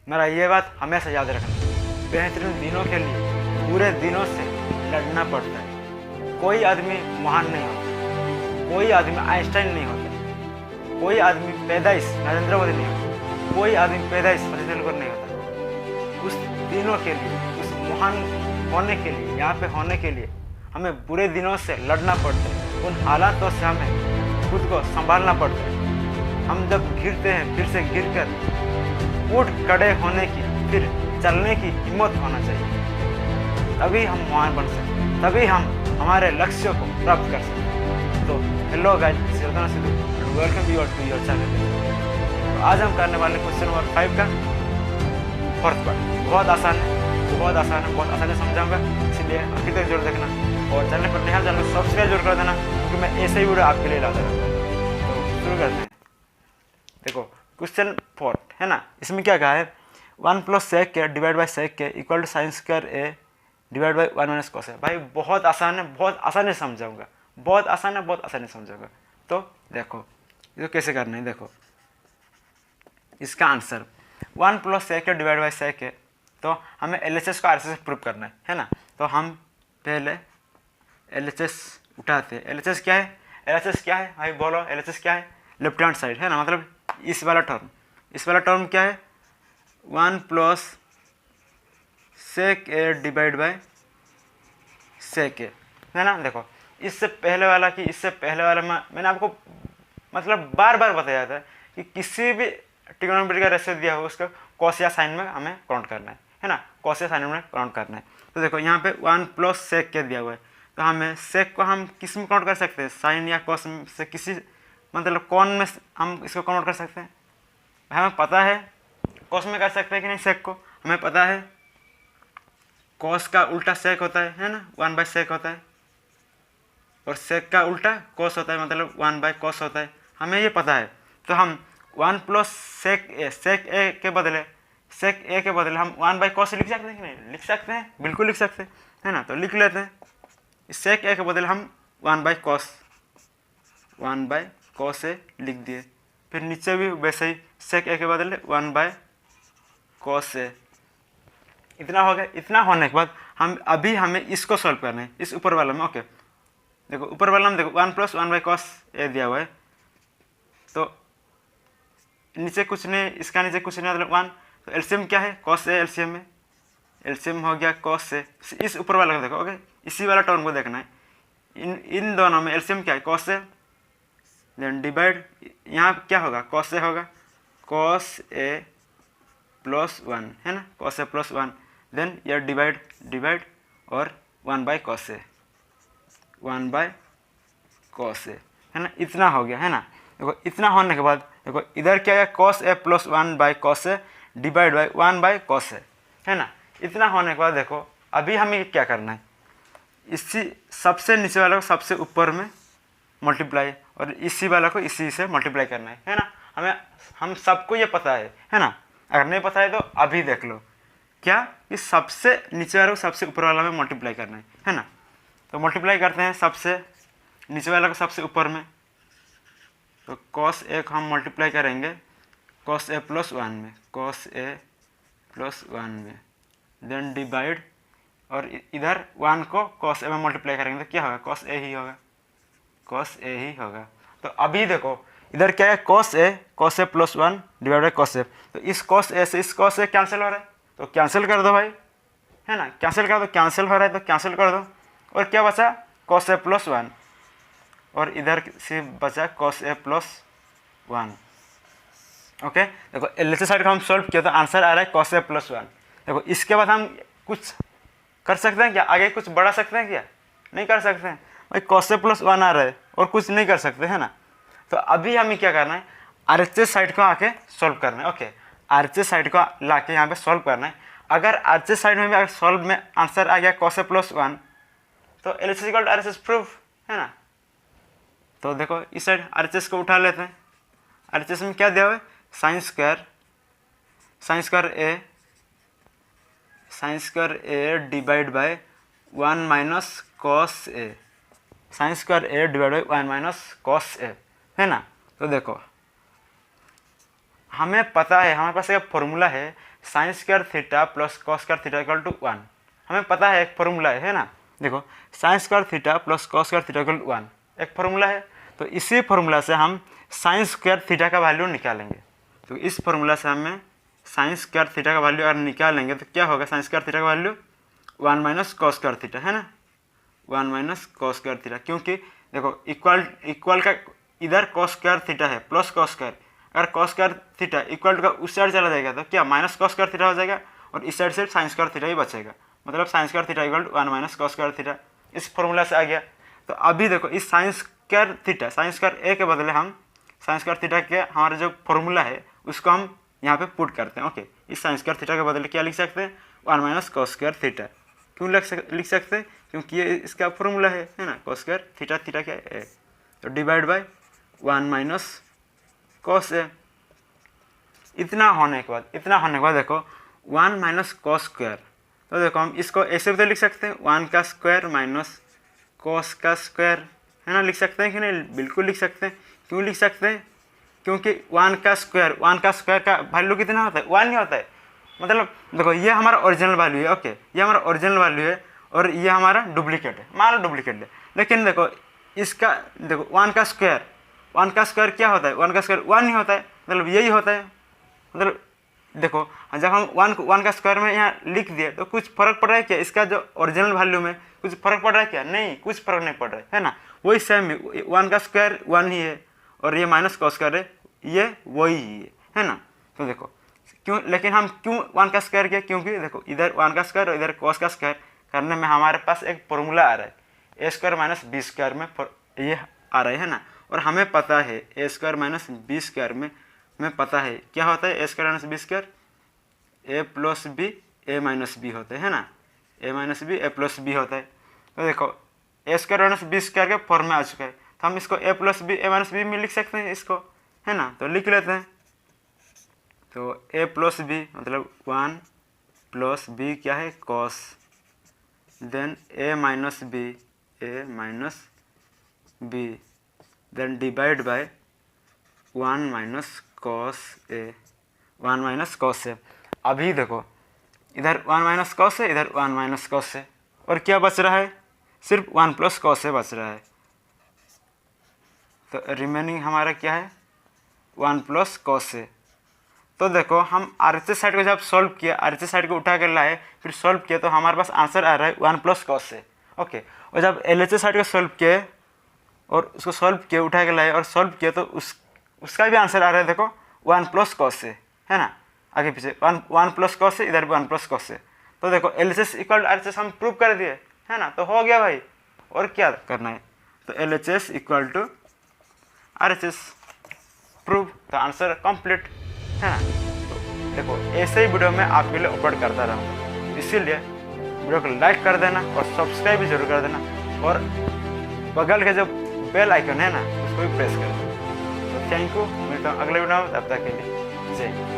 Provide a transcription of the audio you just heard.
मेरा ये बात हमेशा याद रखना, बेहतरीन दिनों के लिए बुरे दिनों से लड़ना पड़ता है। कोई आदमी महान नहीं होता, कोई आदमी आइंस्टाइन नहीं होता, कोई आदमी पैदाइश नरेंद्र मोदी नहीं होता, कोई आदमी पैदाइश सचिन तेंदुलकर नहीं होता। उस दिनों के लिए, उस महान होने के लिए, यहाँ पे होने के लिए हमें बुरे दिनों से लड़ना पड़ता है। उन हालातों से हमें खुद को संभालना पड़ता है। हम जब गिरते हैं फिर से गिरकर उठ खड़े होने की, फिर चलने की हिम्मत होना चाहिए। तभी हम महान बन सकते हैं, तभी हम हमारे लक्ष्यों को प्राप्त कर सकते हैं। तो hello guys, welcome you to your channel. तो आज हम करने वाले क्वेश्चन नंबर 5 का फोर्थ पार्ट। बहुत आसान है, बहुत आसान है, बहुत आसानी से समझाऊंगा, इसलिए आखिर तक जरूर देखना। और चैनल पर नया चैनल को सब्सक्राइब जरूर कर देना, क्योंकि मैं ऐसे ही वीडियो आपके लिए लाता रहता हूँ। तो शुरू करते हैं। देखो क्वेश्चन 4 है ना, इसमें क्या कहा है, 1 + sec के डिवाइड बाई sec के equal to sin square A divide by 1 - cos है। भाई बहुत आसान है, बहुत आसानी से समझाऊंगा, बहुत आसान है, बहुत आसानी से समझाऊंगा। तो देखो इसको कैसे करना है। देखो इसका आंसर 1 + sec के डिवाइड बाई sec है, तो हमें LHS को RHS से प्रूव करना है ना। तो हम पहले LHS उठाते हैं। LHS क्या है, LHS क्या है भाई बोलो, LHS क्या है, लेफ्ट हैंड साइड है ना, मतलब इस वाला टर्म, इस वाला टर्म क्या है, 1 + sec a divide by sec a है ना। देखो इससे पहले वाला कि इससे पहले वाला मैंने आपको मतलब बार बार बताया था कि किसी भी ट्रिग्नोमेट्री का रेशियो दिया हो उसका कॉस या साइन में हमें काउंट करना है ना, कॉस या साइन में काउंट करना है। तो देखो यहाँ पे 1 + sec के दिया हुआ है, तो हमें sec को हम किस में काउंट कर सकते हैं, साइन या कॉस से किसी मतलब कौन में हम इसको काउंट कर सकते हैं। हमें पता है कॉस में कर सकते हैं कि नहीं, sec को हमें पता है कॉस का उल्टा sec होता है ना, 1/sec होता है, और sec का उल्टा cos होता है, मतलब 1/cos होता है, हमें ये पता है। तो हम 1 + sec a के बदले हम 1/cos लिख सकते हैं कि नहीं, लिख सकते हैं, बिल्कुल लिख सकते हैं है ना। तो लिख लेते हैं, sec a के बदले हम 1/cos a लिख दिए। फिर नीचे भी वैसे ही sec a के बदले 1/cos a। इतना हो गया। इतना होने के बाद हमें इसको सॉल्व करना है, इस ऊपर वाला में। ओके देखो ऊपर वाला में देखो 1 + 1/cos a दिया हुआ है, तो नीचे कुछ नहीं, इसका नीचे कुछ नहीं, मतलब 1। तो एलसीएम क्या है, cos a एलसीएम में, एलसीएम हो गया cos a। इस ऊपर वाला को देखो, ओके इसी वाला टर्म को देखना है। इन दोनों में एलसीएम क्या है, cos a, देन डिवाइड, यहाँ क्या होगा, cos a होगा, cos a + 1 है ना, cos a + 1, देन यह डिवाइड और 1/cos a, 1/cos a है ना। इतना हो गया है ना। देखो इतना होने के बाद देखो इधर क्या है, cos a + 1/cos a divide by 1/cos a है ना। इतना होने के बाद देखो अभी हमें क्या करना है, इसी सबसे नीचे वाला को सबसे ऊपर में मल्टीप्लाई, और इसी वाला को इसी से मल्टीप्लाई करना है ना। हम सबको ये पता है ना। अगर नहीं पता है तो अभी देख लो, क्या कि सबसे नीचे वाले को सबसे ऊपर वाला में मल्टीप्लाई करना है ना। तो मल्टीप्लाई करते हैं सबसे नीचे वाला को सबसे ऊपर में, तो cos a को हम मल्टीप्लाई करेंगे cos a + 1 में, cos a + 1 में, देन डिवाइड, और इधर 1 को cos a में मल्टीप्लाई करेंगे तो क्या होगा, cos a ही होगा, cos a ही होगा। तो अभी देखो इधर क्या है, cos a + 1 divide by cos a, तो इस cos a से इस cos a कैंसिल हो रहा है, तो कैंसिल कर दो भाई है ना, कैंसिल कर दो, कैंसिल हो रहा है तो कैंसिल कर दो। और क्या बचा, cos a + 1, और इधर से बचा cos a + 1। ओके देखो LHS साइड का हम सॉल्व किया तो आंसर आ रहा है cos a + 1। देखो इसके बाद हम कुछ कर सकते हैं क्या, आगे कुछ बढ़ा सकते हैं क्या, नहीं कर सकते हैं भाई, cos a + 1 आ रहा है और कुछ नहीं कर सकते है ना। तो अभी हमें क्या करना है, RHS साइड को आके सॉल्व करना है। ओके RHS साइड को ला के यहाँ पे सॉल्व करना है। अगर RHS साइड में भी अगर सॉल्व में आंसर आ गया cos a + 1, तो LHS = RHS प्रूफ है ना। तो देखो इस साइड RHS को उठा लेते हैं। RHS में क्या दिया हुआ है, sin square a divide by 1 - cos a, sin square a divide by 1 - cos a है ना। तो देखो हमें पता है, हमारे पास एक फॉर्मूला है sine square theta plus cos square theta equal to 1। हमें पता है एक फॉर्मूला है ना, देखो sine square theta plus cos square theta equal to 1 एक फॉर्मूला है। तो इसी फॉर्मूला से हम साइन स्क्वायर थीटा का वैल्यू निकालेंगे। तो इस फॉर्मूला से हमें साइन स्क्वायर थीटा का वैल्यू अगर निकालेंगे तो क्या होगा, साइन स्क्वायर थीटा का value 1 minus cos square theta है ना, 1 माइनस कॉस स्क्वायर थीटा। क्योंकि देखो इक्वल का इधर कॉस स्क्वायर थीटा है प्लस कॉस स्क्वायर, अगर कॉस स्क्वायर थीटा इक्वल का उस साइड चला जाएगा तो क्या माइनस कॉस स्क्वायर थीटा हो जाएगा और इस साइड से साइन स्क्वायर थीटा ही बचेगा, मतलब sine square theta equal to 1 minus cos square theta इस फॉर्मूला से आ गया। तो अभी देखो इस sine square theta sine square A के बदले हम साइन स्क्वायर थीटा के हमारा जो फॉर्मूला है उसको हम यहाँ पे पुट करते हैं। ओके, इस साइन स्क्वायर थीटा के बदले क्या लिख सकते हैं, 1 माइनस कॉस स्क्वायर थीटा। क्यों लिख सकते हैं, क्योंकि ये इसका फॉर्मूला है ना, कॉस स्क्वायर थीटा, थीटा क्या है ए, तो डिवाइड बाय 1 माइनस कॉस ए। इतना होने के बाद देखो 1 माइनस कॉस स्क्वायर, तो देखो हम इसको ऐसे भी तो लिख सकते हैं 1 का स्क्वायर माइनस कॉस का स्क्वायर, है ना, लिख सकते हैं कि नहीं, बिल्कुल लिख सकते हैं। क्यों लिख सकते हैं, क्योंकि 1 का स्क्वायर का वैल्यू कितना होता है, 1 ही होता है। मतलब देखो ये हमारा ओरिजिनल वैल्यू है, ओके, ये हमारा ओरिजिनल वैल्यू है और ये हमारा डुप्लीकेट है, मान लो डुप्लीकेट है। लेकिन देखो इसका देखो 1 का स्क्वायर क्या होता है, 1 का स्क्वायर 1 ही होता है, मतलब यही होता है। मतलब देखो जब हम 1 का स्क्वायर में यहाँ लिख दिए तो कुछ फर्क पड़ रहा है क्या, इसका जो ओरिजिनल वैल्यू में कुछ फर्क पड़ रहा है क्या, नहीं, कुछ फर्क नहीं पड़ रहा है ना। वही सेम है, 1 का स्क्वायर 1 ही है और ये माइनस कॉस स्क्वायर है, ये वही ही है ना। तो देखो क्यों, लेकिन हम क्यों 1 का स्क्वायर किया, क्योंकि देखो इधर 1 का स्क्वायर और इधर कॉस का स्क्वायर करने में हमारे पास एक फॉर्मूला आ रहा है, ए स्क्वायर माइनस बी स्क्वायर में ये आ रहा है ना। और हमें पता है ए स्क्वायर माइनस बी स्क्वायर में हमें पता है क्या होता है, ए स्क्वायर माइनस बी स्क्वायर ए प्लस बी ए माइनस बी होता है ना, ए माइनस बी ए प्लस बी होता है। तो देखो ए स्क्वायर माइनस बी स्क्वायर के फॉर्म में आ चुका है, तो हम इसको ए प्लस बी ए माइनस बी में लिख सकते हैं इसको, है ना। तो लिख लेते हैं, तो ए प्लस बी मतलब 1 प्लस बी क्या है cos, then A minus B then divide by 1 minus cos A, 1 minus cos A. अभी देखो इधर 1 माइनस कॉस है, इधर 1 माइनस कॉस है, और क्या बच रहा है, सिर्फ 1 प्लस कॉस ए बच रहा है। तो रिमेनिंग हमारा क्या है, 1 प्लस कॉस ए। तो देखो हम आरएचएस साइड को जब सॉल्व किया, आरएचएस साइड को उठा कर लाए फिर सॉल्व किया, तो हमारे पास आंसर आ रहा है 1 प्लस कॉस ए। ओके, और जब एलएचएस साइड को सॉल्व किए और उसको सॉल्व किए, उठा कर लाए और सॉल्व किए, तो उसका भी आंसर आ रहा है देखो 1 प्लस कॉस ए, है ना, आगे पीछे 1 प्लस कॉस ए, इधर भी 1 प्लस कॉस ए। तो देखो एलएचएस इक्वल आरएचएस हम प्रूव कर दिए, है ना, तो हो गया भाई, और क्या करना है। तो LHS equal to RHS prove, तो आंसर कंप्लीट, है ना। तो देखो ऐसे ही वीडियो में आपके लिए अपलोड करता रहूँगा, इसीलिए वीडियो को लाइक कर देना और सब्सक्राइब भी जरूर कर देना, और बगल के जो बेल आइकन है ना उसको भी प्रेस कर देना। तो थैंक यू, मिलता हूँ अगले वीडियो में, तब तक के लिए जय हिंद।